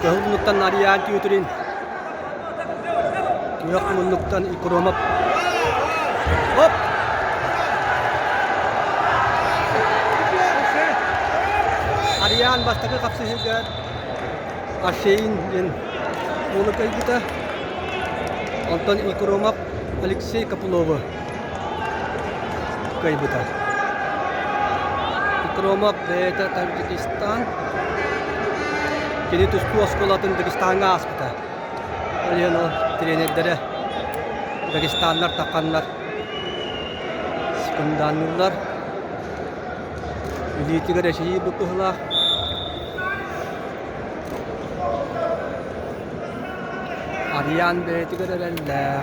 Kehulunuktan Aryan Kyuturin. Kehulunuktan Ikuromap. Hop! Aryan basta ka kapsihigan. Ashain yan. Muna kayo kita. Anton Ikuromap. Alexei Kapulova. Kayo buta. Ikuromap beta Tajikistan. Kini tuh sekolah Dagestan'a aspita. Alihan o trener dere. Dagestanlar takanlar. Sekundanlar. Eliti gare şeyi bukuhla. Aryan beti gare lalla.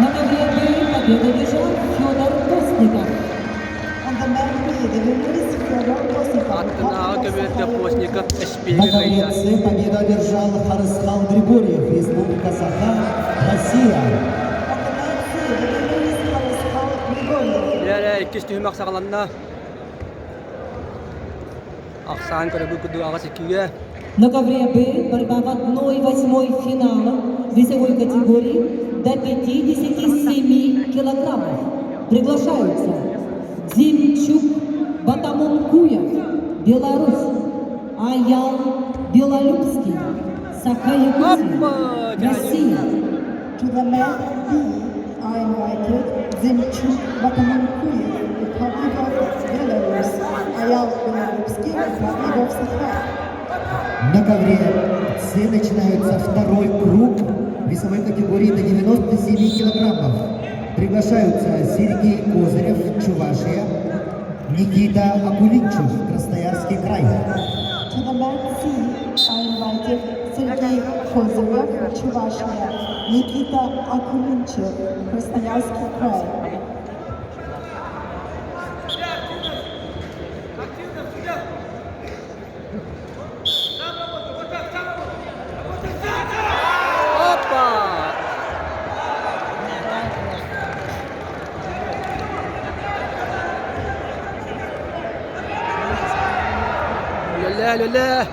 На ковре победу держал Федор Постников. On the man the winner is Fyodor Postnikov. Атына кебетте Постников На эшпиге ковре кайда. С победу одержал Харысхан Григорьев, Республика Саха, Россия. On the man C, the winner is Harishal Grigoriev. Яре иккис түймак сагаланна. Аксан көрөбү куду ага секиге. На ковре Б борьба в 1/8 финала весовой категории до 57 килограммов. Приглашаются Демчук Батамункуев, Беларусь, Аял Белолюбский, Саха-Якутия, Россия. To the man B are invited Zemchuk Batamankuyev, Republic of Belarus, Ayal Belorusский, Republic of Sakha. На ковре С начинается второй круг весовой категории до 97 килограммов. Приглашаются Сергей Козырев, Чувашия, Никита Акулинчев, Красноярский край. To the man C are invited Sergei Kozyrev, Chuvashia, Nikita Akulinchev, Krasnoyarский край. Опа! لا لا لا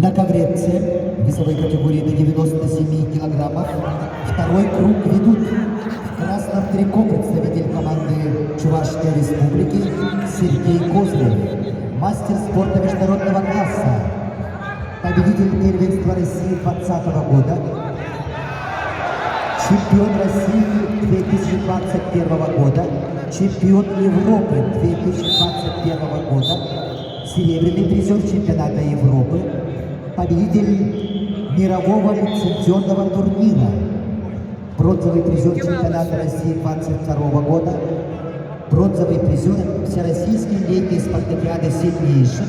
На ковре С весовой категории до 97 килограммов второй круг ведут в красном трико представитель команды Чувашской республики Сергей Козырев, мастер спорта международного класса, победитель первенства России 2020 года, чемпион России 2021 года, чемпион Европы 2021 года, серебряный призер чемпионата Европы, победитель мирового лицензионного турнира, бронзовый призер чемпионата России 2022 года, бронзовый призер Всероссийской летней спартакиады сильнейших,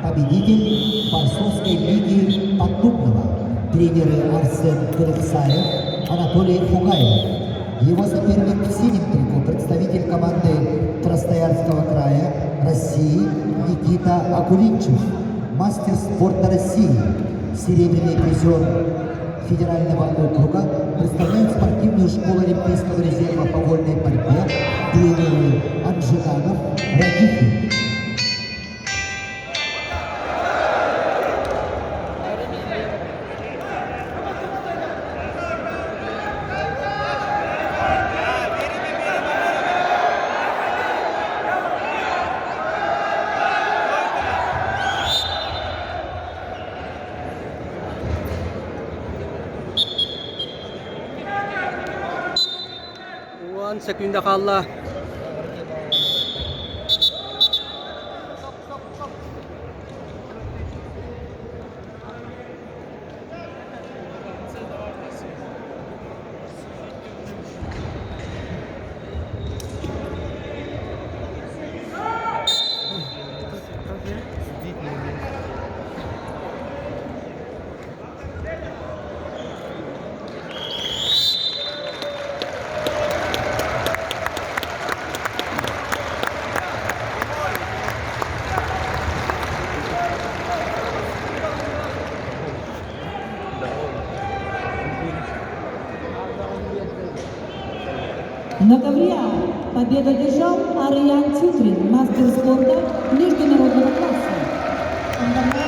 победитель Борцовской лиги Поддубного, тренеры Арсен Перексаев, Анатолий Фугаев. Его соперник в синем трико, представитель команды Красноярского края России Никита Акулинчев, мастер спорта России, серебряный призер федерального округа, представляет спортивную школу Олимпийского резерва по вольной борьбе, тренеры Анжеганов, Радихин. Sekunda kalla На ковре победу одержал Ариан Тютрин, мастер спорта международного класса. On the